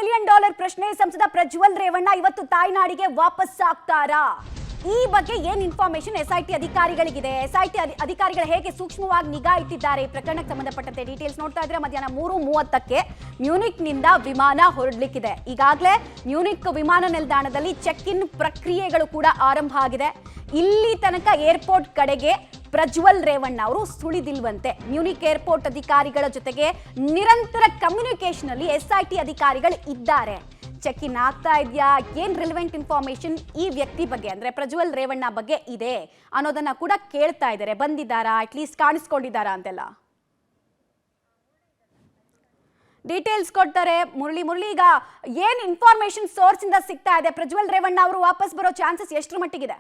$1 million ಪ್ರಶ್ನೆ. ಸಂಸದ ಪ್ರಜ್ವಲ್ ರೇವಣ್ಣ ಇವತ್ತು ತಾಯ್ನಾಡಿಗೆ ವಾಪಸ್ ಆಗ್ತಾರಾ? ಈ ಬಗ್ಗೆ ಏನ್ ಇನ್ಫಾರ್ಮೇಶನ್ ಎಸ್ಐಟಿ ಅಧಿಕಾರಿಗಳಿಗಿದೆ? ಎಸ್ಐಟಿ ಅಧಿಕಾರಿಗಳು ಹೇಗೆ ಸೂಕ್ಷ್ಮವಾಗಿ ನಿಗಾ ಇಟ್ಟಿದ್ದಾರೆ ಈ ಪ್ರಕರಣಕ್ಕೆ ಸಂಬಂಧಪಟ್ಟಂತೆ ಡೀಟೇಲ್ಸ್ ನೋಡ್ತಾ ಇದ್ರೆ ಮಧ್ಯಾಹ್ನ 3:30ಕ್ಕೆ ಮ್ಯೂನಿಕ್ ನಿಂದ ವಿಮಾನ ಹೊರಡಲಿಕ್ಕಿದೆ. ಈಗಾಗಲೇ ಮ್ಯೂನಿಕ್ ವಿಮಾನ ನಿಲ್ದಾಣದಲ್ಲಿ ಚೆಕ್ ಇನ್ ಪ್ರಕ್ರಿಯೆಗಳು ಕೂಡ ಆರಂಭ ಆಗಿದೆ. ಇಲ್ಲಿ ತನಕ ಏರ್ಪೋರ್ಟ್ ಕಡೆಗೆ ಪ್ರಜ್ವಲ್ ರೇವಣ್ಣ ಅವರು ಸುಳಿದಿಲ್ವಂತೆ. ಮ್ಯೂನಿಕ್ ಏರ್ಪೋರ್ಟ್ ಅಧಿಕಾರಿಗಳ ಜೊತೆಗೆ ನಿರಂತರ ಕಮ್ಯುನಿಕೇಶನ್ ಅಲ್ಲಿ ಎಸ್ಐಟಿ ಅಧಿಕಾರಿಗಳು ಇದ್ದಾರೆ. ಚೆಕ್ ಇನ್ ಆಗ್ತಾ ಇದೆಯಾ, ಏನ್ ರಿಲೆವೆಂಟ್ ಇನ್ಫಾರ್ಮೇಶನ್ ಈ ವ್ಯಕ್ತಿ ಬಗ್ಗೆ ಅಂದ್ರೆ ಪ್ರಜ್ವಲ್ ರೇವಣ್ಣ ಬಗ್ಗೆ ಇದೆ ಅನ್ನೋದನ್ನ ಕೂಡ ಕೇಳ್ತಾ ಇದ್ದಾರೆ. ಬಂದಿದ್ದಾರಾ, ಅಟ್ಲೀಸ್ಟ್ ಕಾಣಿಸ್ಕೊಂಡಿದ್ದಾರಾ ಅಂತೆಲ್ಲ ಡೀಟೇಲ್ಸ್ ಕೊಡ್ತಾರೆ ಮುರಳಿ. ಈಗ ಏನ್ ಇನ್ಫಾರ್ಮೇಶನ್ ಸೋರ್ಸ್ ಇಂದ ಸಿಗ್ತಾ ಇದೆ? ಪ್ರಜ್ವಲ್ ರೇವಣ್ಣ ಅವರು ವಾಪಸ್ ಬರೋ ಚಾನ್ಸಸ್ ಎಷ್ಟರ ಮಟ್ಟಿಗಿದೆ?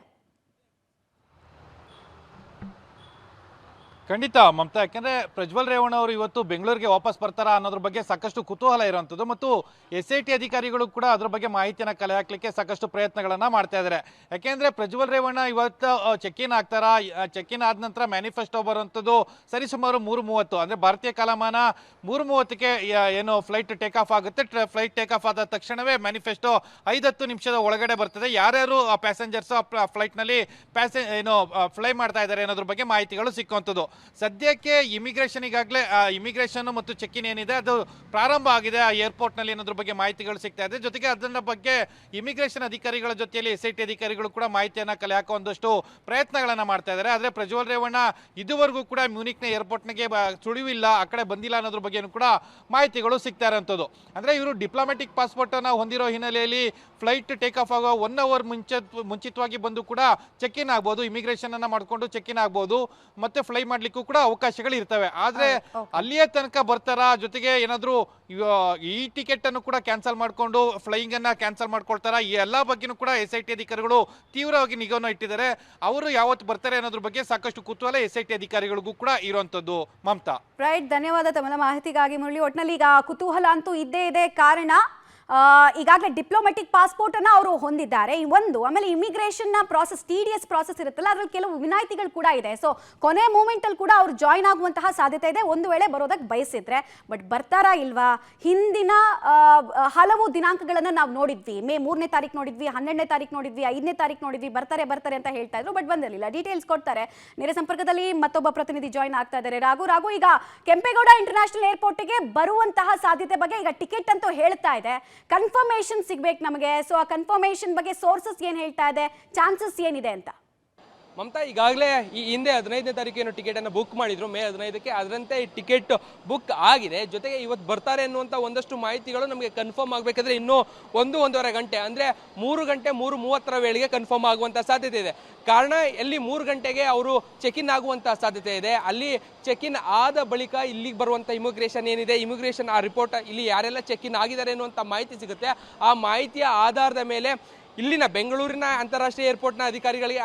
ಖಂಡಿತ ಮಮತಾ, ಯಾಕೆಂದ್ರೆ ಪ್ರಜ್ವಲ್ ರೇವಣ್ಣ ಅವರು ಇವತ್ತು ಬೆಂಗಳೂರಿಗೆ ವಾಪಸ್ ಬರ್ತಾರಾ ಅನ್ನೋದ್ರ ಬಗ್ಗೆ ಸಾಕಷ್ಟು ಕುತೂಹಲ ಇರುವಂಥದ್ದು ಮತ್ತು ಎಸ್ಐಟಿ ಅಧಿಕಾರಿಗಳು ಕೂಡ ಅದ್ರ ಬಗ್ಗೆ ಮಾಹಿತಿಯನ್ನು ಕಲೆ ಹಾಕ್ಲಿಕ್ಕೆ ಸಾಕಷ್ಟು ಪ್ರಯತ್ನಗಳನ್ನ ಮಾಡ್ತಾ ಇದ್ದಾರೆ. ಯಾಕೆಂದ್ರೆ ಪ್ರಜ್ವಲ್ ರೇವಣ್ಣ ಇವತ್ತು ಚೆಕ್ ಇನ್ ಆಗ್ತಾರಾ, ಚೆಕ್ ಇನ್ ಆದ ನಂತರ ಮ್ಯಾನಿಫೆಸ್ಟೋ ಬರುವಂಥದ್ದು ಸರಿಸುಮಾರು 3:30 ಅಂದ್ರೆ ಭಾರತೀಯ ಕಾಲಮಾನ 3:30ಕ್ಕೆ ಏನು ಫ್ಲೈಟ್ ಟೇಕ್ ಆಫ್ ಆಗುತ್ತೆ. ಫ್ಲೈಟ್ ಟೇಕ್ ಆಫ್ ಆದ ತಕ್ಷಣವೇ ಮ್ಯಾನಿಫೆಸ್ಟೋ 5-10 ನಿಮಿಷದ ಒಳಗಡೆ ಬರ್ತದೆ. ಯಾರ್ಯಾರು ಪ್ಯಾಸೆಂಜರ್ಸ್ ಫ್ಲೈಟ್ ನಲ್ಲಿ ಫ್ಲೈ ಮಾಡ್ತಾ ಇದ್ದಾರೆ ಅನ್ನೋದ್ರ ಬಗ್ಗೆ ಮಾಹಿತಿಗಳು ಸಿಕ್ಕುವಂಥದ್ದು. ಸದ್ಯಕ್ಕೆ ಇಮಿಗ್ರೇಷನ್ ಈಗಾಗಲೇ ಇಮಿಗ್ರೇಷನ್ ಮತ್ತು ಚೆಕ್ ಇನ್ ಏನಿದೆ ಅದು ಪ್ರಾರಂಭ ಆಗಿದೆ ಆ ಏರ್ಪೋರ್ಟ್ ನಲ್ಲಿ ಅನ್ನೋದ್ರ ಬಗ್ಗೆ ಮಾಹಿತಿಗಳು ಸಿಗ್ತಾ ಇದೆ. ಜೊತೆಗೆ ಅದನ್ನ ಬಗ್ಗೆ ಇಮಿಗ್ರೇಷನ್ ಅಧಿಕಾರಿಗಳ ಜೊತೆಯಲ್ಲಿ ಎಸ್ಐಟಿ ಅಧಿಕಾರಿಗಳು ಕೂಡ ಮಾಹಿತಿಯನ್ನ ಕಲೆ ಹಾಕೋ ಒಂದಷ್ಟು ಪ್ರಯತ್ನಗಳನ್ನ ಮಾಡ್ತಾ ಇದ್ದಾರೆ. ಆದ್ರೆ ಪ್ರಜ್ವಲ್ ರೇವಣ್ಣ ಇದುವರೆಗೂ ಕೂಡ ಮ್ಯೂನಿಕ್ನ ಏರ್ಪೋರ್ಟ್ನಿಗೆ ಸುಳಿವಿಲ್ಲ, ಆ ಕಡೆ ಬಂದಿಲ್ಲ ಅನ್ನೋದ್ರ ಬಗ್ಗೆ ಕೂಡ ಮಾಹಿತಿಗಳು ಸಿಗ್ತಾ ಇರೋಂಥದ್ದು. ಅಂದ್ರೆ ಇವರು ಡಿಪ್ಲೊಮ್ಯಾಟಿಕ್ ಪಾಸ್ಪೋರ್ಟ್ ಅನ್ನ ಹೊಂದಿರೋ ಹಿನ್ನೆಲೆಯಲ್ಲಿ ಫ್ಲೈಟ್ ಟೇಕ್ ಆಫ್ ಆಗೋ 1 ಅವರ್ ಮುಂಚಿತವಾಗಿ ಬಂದು ಕೂಡ ಚೆಕ್ ಇನ್ ಆಗ್ಬೋದು, ಇಮಿಗ್ರೇಷನ್ ಅನ್ನ ಮಾಡ್ಕೊಂಡು ಚೆಕ್ ಇನ್ ಆಗ್ಬೋದು, ಮತ್ತೆ ಫ್ಲೈ ಮಾಡ್ಲಿಕ್ಕೂ ಕೂಡ ಅವಕಾಶಗಳು ಇರ್ತವೆ. ಆದ್ರೆ ಅಲ್ಲಿಯೇ ತನಕ ಬರ್ತಾರಾ, ಜೊತೆಗೆ ಏನಾದ್ರು ಈ ಟಿಕೆಟ್ ಅನ್ನು ಕೂಡ ಕ್ಯಾನ್ಸಲ್ ಮಾಡ್ಕೊಂಡು ಫ್ಲೈಯಿಂಗ್ ಅನ್ನ ಕ್ಯಾನ್ಸಲ್ ಮಾಡ್ಕೊಳ್ತಾರ, ಈ ಎಲ್ಲಾ ಬಗ್ಗೆನೂ ಕೂಡ ಎಸ್ಐಟಿ ಅಧಿಕಾರಿಗಳು ತೀವ್ರವಾಗಿ ನಿಗಾವನ್ನು ಇಟ್ಟಿದ್ದಾರೆ. ಅವರು ಯಾವತ್ತು ಬರ್ತಾರೆ ಅನ್ನೋದ್ರ ಬಗ್ಗೆ ಸಾಕಷ್ಟು ಕುತೂಹಲ ಎಸ್ಐಟಿ ಅಧಿಕಾರಿಗಳಿಗೂ ಕೂಡ ಇರುವಂತದ್ದು. ಮಮತಾ, ರೈಟ್, ಧನ್ಯವಾದ ತಮ್ಮ ಮಾಹಿತಿಗಾಗಿ ಮುರಳಿ. ಒಟ್ಟಿನಲ್ಲಿ ಈಗ ಕುತೂಹಲ ಅಂತೂ ಇದ್ದೇ ಇದೆ. ಕಾರಣ ಈಗಾಗಲೇ ಡಿಪ್ಲೊಮ್ಯಾಟಿಕ್ ಪಾಸ್ಪೋರ್ಟ್ ಅನ್ನ ಅವರು ಹೊಂದಿದ್ದಾರೆ. ಆಮೇಲೆ ಇಮಿಗ್ರೇಷನ್ ಪ್ರಾಸೆಸ್, TDS ಪ್ರಾಸೆಸ್ ಇರುತ್ತಲ್ಲ, ಅದ್ರಲ್ಲಿ ಕೆಲವು ವಿನಾಯಿತಿಗಳು ಕೂಡ ಇದೆ. ಸೊ ಕೊನೆ ಮೂಮೆಂಟ್ ಅಲ್ಲಿ ಕೂಡ ಅವರು ಜಾಯಿನ್ ಆಗುವಂತಹ ಸಾಧ್ಯತೆ ಇದೆ ಒಂದು ವೇಳೆ ಬರೋದಕ್ಕೆ ಬಯಸಿದ್ರೆ. ಬಟ್ ಬರ್ತಾರಾ ಇಲ್ವಾ? ಹಿಂದಿನ ಹಲವು ದಿನಾಂಕಗಳನ್ನ ನಾವು ನೋಡಿದ್ವಿ. ಮೇ 3ನೇ ತಾರೀಕು ನೋಡಿದ್ವಿ, 12ನೇ ತಾರೀಕು ನೋಡಿದ್ವಿ, 5ನೇ ತಾರೀಕು ನೋಡಿದ್ವಿ. ಬರ್ತಾರೆ ಅಂತ ಹೇಳ್ತಾ ಇದ್ರು, ಬಟ್ ಬಂದಿರಲಿಲ್ಲ. ಡೀಟೇಲ್ಸ್ ಕೊಡ್ತಾರೆ. ನೇರ ಸಂಪರ್ಕದಲ್ಲಿ ಮತ್ತೊಬ್ಬ ಪ್ರತಿನಿಧಿ ಜಾಯಿನ್ ಆಗ್ತಾ ಇದ್ದಾರೆ. ರಾಘು, ಈಗ ಕೆಂಪೇಗೌಡ ಇಂಟರ್ನ್ಯಾಷನಲ್ ಏರ್ಪೋರ್ಟ್ಗೆ ಬರುವಂತಹ ಸಾಧ್ಯತೆ ಬಗ್ಗೆ ಈಗ ಟಿಕೆಟ್ ಅಂತೂ ಹೇಳ್ತಾ ಇದೆ. ಕನ್ಫರ್ಮೇಶನ್ ಸಿಗ್ಬೇಕು ನಮಗೆ. ಸೊ ಆ ಕನ್ಫರ್ಮೇಶನ್ ಬಗ್ಗೆ ಸೋರ್ಸಸ್ ಏನ್ ಹೇಳ್ತಾ ಇದೆ, ಚಾನ್ಸಸ್ ಏನಿದೆ ಅಂತ? ಮಮತಾ, ಈಗಾಗಲೇ ಈ ಹಿಂದೆ 15ನೇ ತಾರೀಕೇನು ಟಿಕೆಟ್ ಅನ್ನು ಬುಕ್ ಮಾಡಿದ್ರು, ಮೇ 15ಕ್ಕೆ. ಅದರಂತೆ ಈ ಟಿಕೆಟ್ ಬುಕ್ ಆಗಿದೆ. ಜೊತೆಗೆ ಇವತ್ತು ಬರ್ತಾರೆ ಅನ್ನುವಂಥ ಒಂದಷ್ಟು ಮಾಹಿತಿಗಳು ನಮಗೆ ಕನ್ಫರ್ಮ್ ಆಗಬೇಕಾದ್ರೆ ಇನ್ನೂ 1-1.5 ಗಂಟೆ, ಅಂದ್ರೆ 3 ಗಂಟೆ 3:30 ವೇಳೆಗೆ ಕನ್ಫರ್ಮ್ ಆಗುವಂಥ ಸಾಧ್ಯತೆ ಇದೆ. ಕಾರಣ ಎಲ್ಲಿ 3 ಗಂಟೆಗೆ ಅವರು ಚೆಕ್ ಇನ್ ಆಗುವಂಥ ಸಾಧ್ಯತೆ ಇದೆ. ಅಲ್ಲಿ ಚೆಕ್ ಇನ್ ಆದ ಬಳಿಕ ಇಲ್ಲಿಗೆ ಬರುವಂಥ ಇಮಿಗ್ರೇಷನ್ ಏನಿದೆ, ಇಮಿಗ್ರೇಷನ್ ಆ ರಿಪೋರ್ಟ್ ಇಲ್ಲಿ ಯಾರೆಲ್ಲ ಚೆಕ್ ಇನ್ ಆಗಿದ್ದಾರೆ ಅನ್ನುವಂಥ ಮಾಹಿತಿ ಸಿಗುತ್ತೆ. ಆ ಮಾಹಿತಿಯ ಆಧಾರದ ಮೇಲೆ ಇಲ್ಲಿನ ಬೆಂಗಳೂರಿನ ಅಂತಾರಾಷ್ಟ್ರೀಯ ಏರ್ಪೋರ್ಟ್ನ ಅಧಿಕಾರಿಗಳಿಗೆ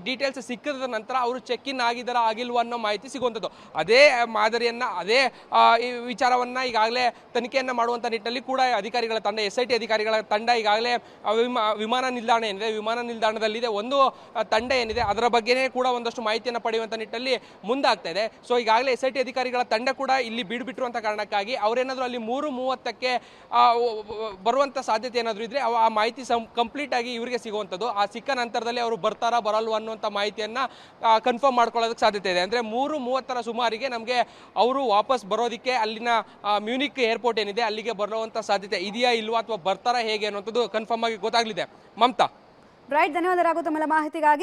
ಡೀಟೇಲ್ಸ್ ಸಿಕ್ಕಿದ ನಂತರ ಅವರು ಚೆಕ್ ಇನ್ ಆಗಿದ್ದಾರಾ ಆಗಿಲ್ವ ಅನ್ನೋ ಮಾಹಿತಿ ಸಿಗುವಂಥದ್ದು. ಅದೇ ಮಾದರಿಯನ್ನ, ಅದೇ ವಿಚಾರವನ್ನ ಈಗಾಗಲೇ ತನಿಖೆಯನ್ನ ಮಾಡುವಂಥ ನಿಟ್ಟಿನಲ್ಲಿ ಕೂಡ ಅಧಿಕಾರಿಗಳ ತಂಡ, SIT ಅಧಿಕಾರಿಗಳ ತಂಡ ಈಗಾಗಲೇ ವಿಮಾನ ನಿಲ್ದಾಣ ಏನಿದೆ, ವಿಮಾನ ನಿಲ್ದಾಣದಲ್ಲಿದೆ ಒಂದು ತಂಡ ಏನಿದೆ, ಅದರ ಬಗ್ಗೆನೇ ಕೂಡ ಒಂದಷ್ಟು ಮಾಹಿತಿಯನ್ನು ಪಡೆಯುವಂಥ ನಿಟ್ಟಿನಲ್ಲಿ ಮುಂದಾಗ್ತಾ ಇದೆ. ಸೊ ಈಗಾಗಲೇ SIT ಅಧಿಕಾರಿಗಳ ತಂಡ ಕೂಡ ಇಲ್ಲಿ ಬಿಡುಬಿಟ್ಟಿರುವಂಥ ಕಾರಣಕ್ಕಾಗಿ ಅವರೇನಾದರೂ ಅಲ್ಲಿ 3:30ಕ್ಕೆ ಬರುವಂಥ ಸಾಧ್ಯತೆ ಏನಾದರೂ ಇದ್ರೆ ಆ ಮಾಹಿತಿ ಕಂಪ್ಲೀಟ್ ಆಗಿ ಇವರಿಗೆ ಸಿಗುವಂಥದ್ದು. ಆ ಸಿಕ್ಕ ನಂತರದಲ್ಲಿ ಅವರು ಬರ್ತಾರಾ ಬರಲ್ವ ಅನ್ನುವಂಥ ಮಾಹಿತಿಯನ್ನ ಕನ್ಫರ್ಮ್ ಮಾಡ್ಕೊಳ್ಳೋದಕ್ಕೆ ಸಾಧ್ಯತೆ ಇದೆ. ಅಂದ್ರೆ 3:30 ಸುಮಾರಿಗೆ ನಮಗೆ ಅವರು ವಾಪಸ್ ಬರೋದಕ್ಕೆ ಅಲ್ಲಿನ ಮ್ಯೂನಿಕ್ ಏರ್ಪೋರ್ಟ್ ಏನಿದೆ ಅಲ್ಲಿಗೆ ಬರುವಂಥ ಸಾಧ್ಯತೆ ಇದೆಯಾ ಇಲ್ವಾ, ಅಥವಾ ಬರ್ತಾರಾ ಹೇಗೆ ಅನ್ನುವಂಥದ್ದು ಕನ್ಫರ್ಮ್ ಆಗಿ ಗೊತ್ತಾಗಲಿದೆ. ಮಮತಾ, ರೈಟ್, ಧನ್ಯವಾದ ರಾಘು ತಮ್ಮ ಮಾಹಿತಿಗಾಗಿ.